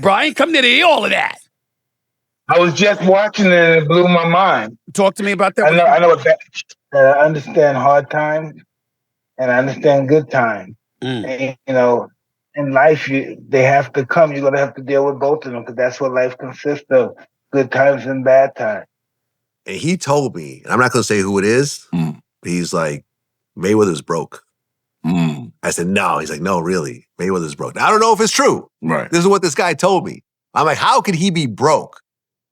Brian, come to hear all of that. I was just watching it and it blew my mind. Talk to me about that. I know what that. I understand hard times and I understand good times. And, in life, they have to come. You're going to have to deal with both of them because that's what life consists of, good times and bad times. And he told me, and I'm not going to say who it is, but he's like, Mayweather's broke. I said, no. He's like, no, really. Mayweather's broke. Now, I don't know if it's true. Right. This is what this guy told me. I'm like, how could he be broke?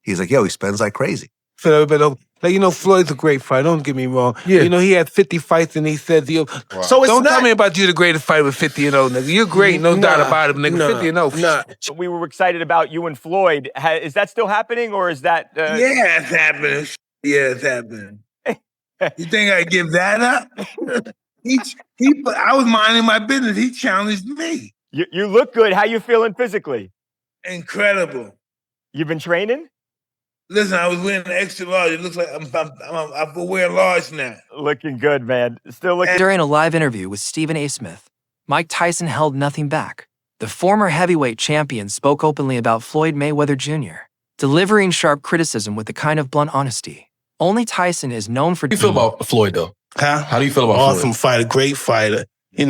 He's like, yo, he spends like crazy. Floyd's a great fighter. Don't get me wrong. Yeah. He had 50 fights and he said, So don't tell me about you the greatest fighter with 50 and 0, nigga. You're great, no doubt about it, nigga. 50 and 0. Nah. We were excited about you and Floyd. Is that still happening, or is that? Yeah, it's happening. Yeah, it's happening. You think I give that up? I was minding my business. He challenged me. You look good. How you feeling physically? Incredible. You've been training? Listen, I was wearing an extra large. It looks like I'm wearing large now. Looking good, man. Still looking. During a live interview with Stephen A. Smith, Mike Tyson held nothing back. The former heavyweight champion spoke openly about Floyd Mayweather Jr., delivering sharp criticism with the kind of blunt honesty only Tyson is known for. How do you feel about Floyd, though? Huh? How do you feel about Floyd? Floyd? Awesome fighter, great fighter. He's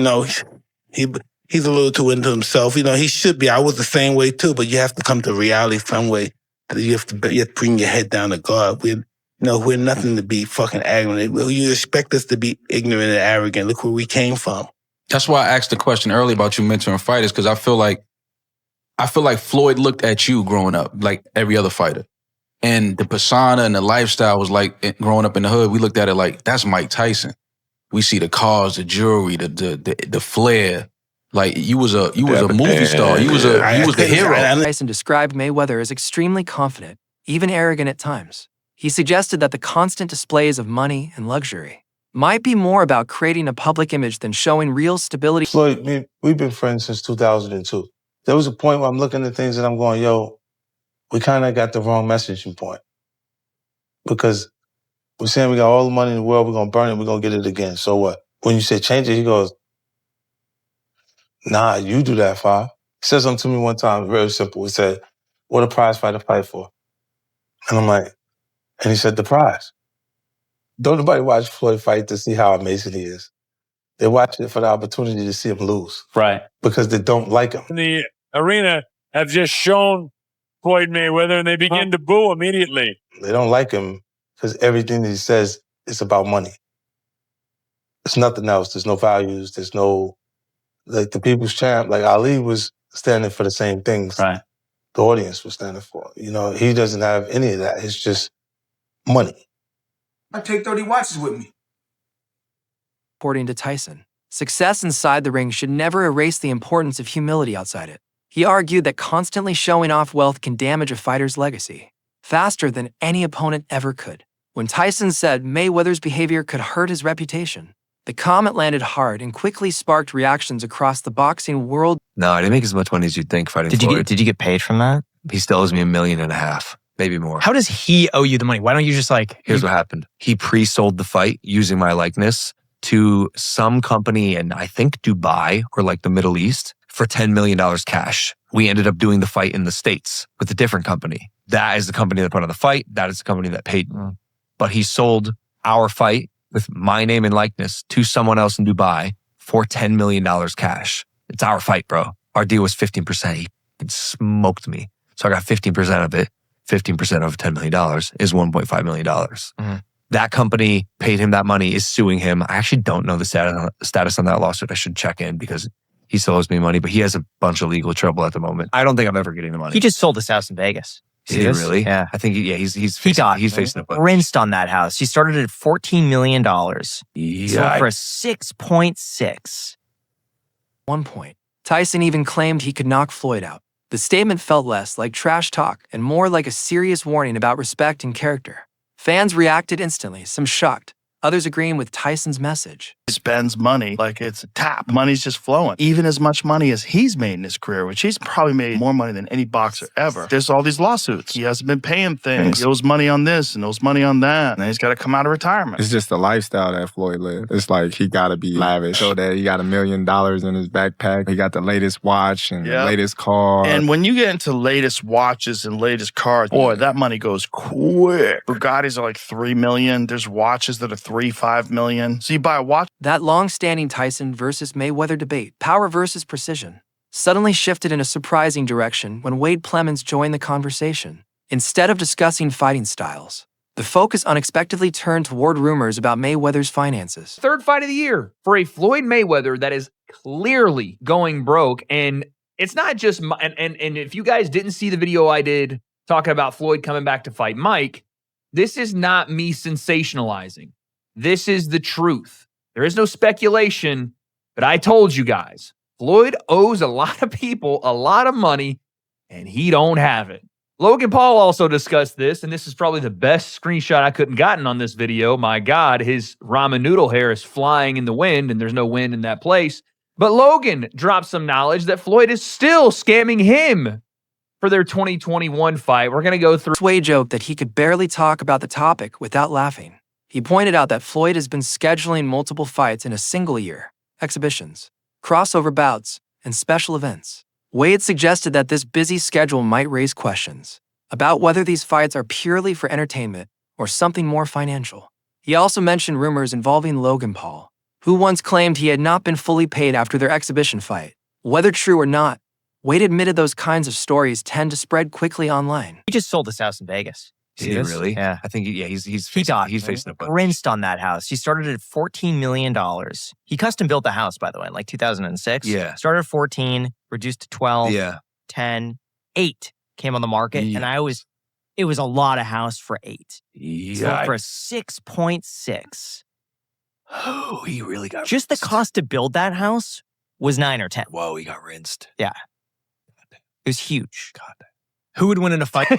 a little too into himself. He should be. I was the same way too, but you have to come to reality some way. You have to bring your head down to God. We're nothing to be fucking arrogant. You expect us to be ignorant and arrogant. Look where we came from. That's why I asked the question earlier about you mentoring fighters, because I feel like Floyd looked at you growing up like every other fighter. And the persona and the lifestyle was like, growing up in the hood, we looked at it like, that's Mike Tyson. We see the cars, the jewelry, the flair. Like you was a movie star. You was the hero. Tyson described Mayweather as extremely confident, even arrogant at times. He suggested that the constant displays of money and luxury might be more about creating a public image than showing real stability. Floyd, we've been friends since 2002. There was a point where I'm looking at things and I'm going, yo, we kind of got the wrong messaging point. Because we're saying we got all the money in the world, we're going to burn it, we're going to get it again. So what? When you say change it, he goes, nah, you do that, Fa. He said something to me one time, very simple. He said, what a prize fighter fight for? And I'm like, and he said, the prize. Don't nobody watch Floyd fight to see how amazing he is. They watch it for the opportunity to see him lose. Right. Because they don't like him. In the arena have just shown Floyd Mayweather and they begin to boo immediately. They don't like him because everything that he says is about money. There's nothing else. There's no values. There's no, like the people's champ, like Ali was standing for the same things. Right. The audience was standing for. He doesn't have any of that. It's just money. I take 30 watches with me. According to Tyson, success inside the ring should never erase the importance of humility outside it. He argued that constantly showing off wealth can damage a fighter's legacy faster than any opponent ever could. When Tyson said Mayweather's behavior could hurt his reputation, the comment landed hard and quickly sparked reactions across the boxing world. No, I didn't make as much money as you'd think fighting Floyd. Did you get paid from that? He still owes me $1.5 million, maybe more. How does he owe you the money? Why don't you just Here's what happened. He pre-sold the fight using my likeness to some company in, I think, Dubai or like the Middle East for $10 million cash. We ended up doing the fight in the States with a different company. That is the company that put on the fight. That is the company that paid me. But he sold our fight with my name and likeness to someone else in Dubai for $10 million cash. It's our fight, bro. Our deal was 15%. He smoked me. So I got 15% of it. 15% of $10 million is $1.5 million. That company paid him that money, is suing him. I actually don't know the status on that lawsuit. I should check in because he still owes me money, but he has a bunch of legal trouble at the moment. I don't think I'm ever getting the money. He just sold his house in Vegas. Did he really? Yeah. I think, he's facing a bunch. Rinsed on that house. He started at $14 million. Yeah. For a 6.6. One point, Tyson even claimed he could knock Floyd out. The statement felt less like trash talk and more like a serious warning about respect and character. Fans reacted instantly, some shocked, others agreeing with Tyson's message. Spends money like it's a tap. Money's just flowing. Even as much money as he's made in his career, which he's probably made more money than any boxer ever. There's all these lawsuits. He hasn't been paying things. He owes money on this and owes money on that. And then he's got to come out of retirement. It's just the lifestyle that Floyd lives. It's like he got to be lavish. So that he got $1 million in his backpack. He got the latest watch and the latest car. And when you get into latest watches and latest cars, boy, that money goes quick. Bugattis are like $3 million. There's watches that are $3-5 million. So you buy a watch. That long-standing Tyson versus Mayweather debate, power versus precision, suddenly shifted in a surprising direction when Wade Clemens joined the conversation. Instead of discussing fighting styles, the focus unexpectedly turned toward rumors about Mayweather's finances. Third fight of the year for a Floyd Mayweather that is clearly going broke. And it's not just, and if you guys didn't see the video I did talking about Floyd coming back to fight Mike, this is not me sensationalizing. This is the truth. There is no speculation, but I told you guys, Floyd owes a lot of people a lot of money, and he don't have it. Logan Paul also discussed this, and this is probably the best screenshot I couldn't gotten on this video. My God, his ramen noodle hair is flying in the wind, and there's no wind in that place. But Logan dropped some knowledge that Floyd is still scamming him for their 2021 fight. We're going to go through. Sway joked that he could barely talk about the topic without laughing. He pointed out that Floyd has been scheduling multiple fights in a single year, exhibitions, crossover bouts, and special events. Wade suggested that this busy schedule might raise questions about whether these fights are purely for entertainment or something more financial. He also mentioned rumors involving Logan Paul, who once claimed he had not been fully paid after their exhibition fight. Whether true or not, Wade admitted those kinds of stories tend to spread quickly online. He just sold his house in Vegas. Did he really? Yeah. I think, he's facing a bunch. Rinsed on that house. He started at $14 million. He custom built the house, by the way, in like 2006. Yeah. Started at 14, reduced to 12, Yeah. 10, 8 came on the market. Yeah. And it was a lot of house for 8. Yeah. Sold for 6.6. Oh, he really got Just the cost to build that house was 9 or 10. Whoa, he got rinsed. Yeah. It was huge. God. Who would win in a fight?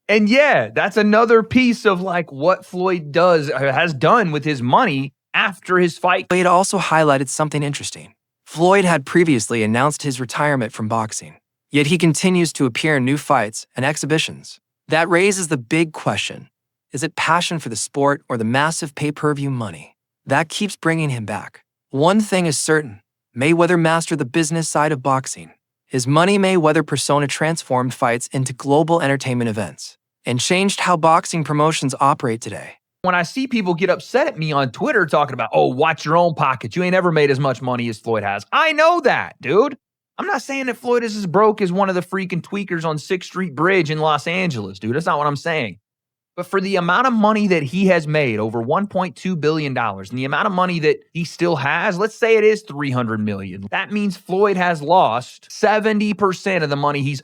And yeah, that's another piece of like what Floyd has done with his money after his fight. Wade also highlighted something interesting. Floyd had previously announced his retirement from boxing, yet he continues to appear in new fights and exhibitions. That raises the big question. Is it passion for the sport or the massive pay-per-view money that keeps bringing him back? One thing is certain. Mayweather mastered the business side of boxing. His Money Mayweather persona transformed fights into global entertainment events and changed how boxing promotions operate today. When I see people get upset at me on Twitter talking about, oh, watch your own pocket. You ain't ever made as much money as Floyd has. I know that, dude. I'm not saying that Floyd is as broke as one of the freaking tweakers on 6th Street Bridge in Los Angeles, dude. That's not what I'm saying. But for the amount of money that he has made, over $1.2 billion, and the amount of money that he still has, let's say it is $300 million. That means Floyd has lost 70% of the money he's